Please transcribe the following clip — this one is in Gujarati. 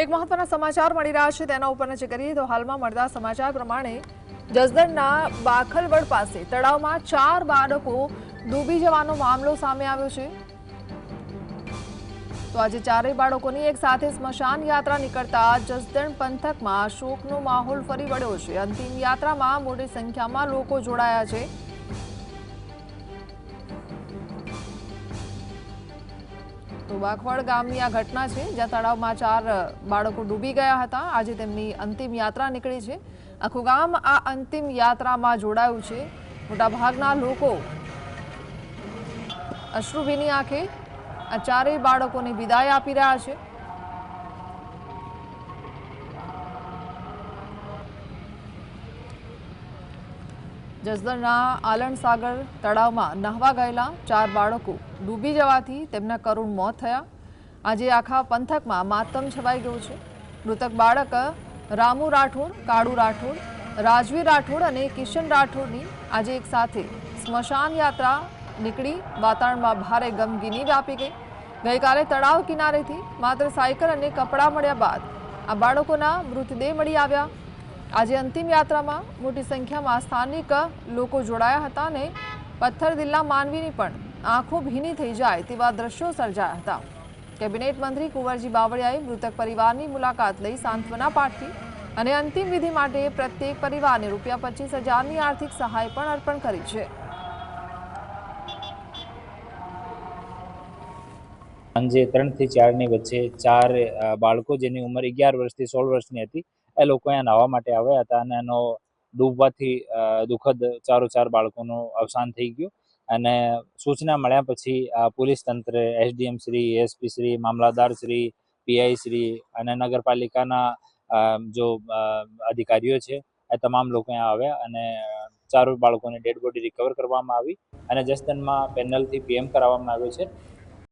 એક મહત્વના સમાચાર મળી રહ્યા છે તેના ઉપર નજર કરીએ તો હાલમાં મળતા સમાચાર પ્રમાણે જસદણના બાખલવડ પાસે તળાવમાં 4 બાળકો ડૂબી જવાનો મામલો સામે આવ્યો છે। તો આજે ચારેય બાળકોની એક સાથે સ્મશાન યાત્રા નીકળતા જસદણ પંથકમાં શોકનો માહોલ ફરી વળ્યો છે। અંતિમ યાત્રામાં મોટી સંખ્યામાં લોકો જોડાયા છે। તો બાખવડ ગામની આ ઘટના છે જ્યાં તળાવમાં 4 બાળકો ડૂબી ગયા હતા। આજે તેમની અંતિમ યાત્રા નીકળી છે। આખું ગામ આ અંતિમ યાત્રામાં જોડાયું છે। મોટાભાગના લોકો અશ્રુભીની આંખે આ ચારેય બાળકોને વિદાય આપી રહ્યા છે। જસદણના આલણસાગર તળાવમાં નહાવા ગયેલા 4 બાળકો ડૂબી જવાથી તેમના કરુણ મોત થયા। આજે આખા પંથકમાં માતમ છવાઈ ગયો છે। મૃતક બાળક રામુ રાઠોડ, કાળુ રાઠોડ, રાજવીર રાઠોડ અને કિશન રાઠોડની આજે એક સાથે સ્મશાન યાત્રા નીકળી વાતાવરણમાં ભારે ગમગીની વ્યાપી ગઈ। ગઈકાલે તળાવ કિનારેથી માત્ર સાયકલ અને કપડાં મળ્યા બાદ આ બાળકોના મૃતદેહ મળી આવ્યા। આજે અંતિમ યાત્રામાં મોટી સંખ્યામાં સ્થાનિક લોકો જોડાયા હતા અને પથ્થરદિલ્લા માનવીની પણ આંખો ભીની થઈ જાય તેવા દ્રશ્યો સર્જાયા હતા। કેબિનેટ મંત્રી કુંવરજી બાવળિયાએ મૃતક પરિવારની મુલાકાત લઈ સાંત્વના પાઠવી અને અંતિમ વિધિ માટે પ્રત્યેક પરિવારને ₹25,000ની આર્થિક સહાય પણ અર્પણ કરી છે। સાંજે 3 થી 4 ની વચ્ચે 4 બાળકો જેની ઉંમર 11 વર્ષથી 16 વર્ષની હતી એ લોકો અહીંયા નાહવા માટે આવ્યા હતા અને એનો ડૂબવાથી દુઃખદ 4 બાળકોનું અવસાન થઈ ગયું। અને સૂચના મળ્યા પછી પોલીસ તંત્ર, એસડીએમ શ્રી, એસપી શ્રી, મામલતદાર શ્રી, પીઆઈ શ્રી અને નગરપાલિકાના જો અધિકારીઓ છે એ તમામ લોકો અહીંયા આવ્યા અને 4 બાળકોની ડેડ બોડી રિકવર કરવામાં આવી અને જસદણમાં પેનલથી પીએમ કરાવવામાં આવ્યો છે।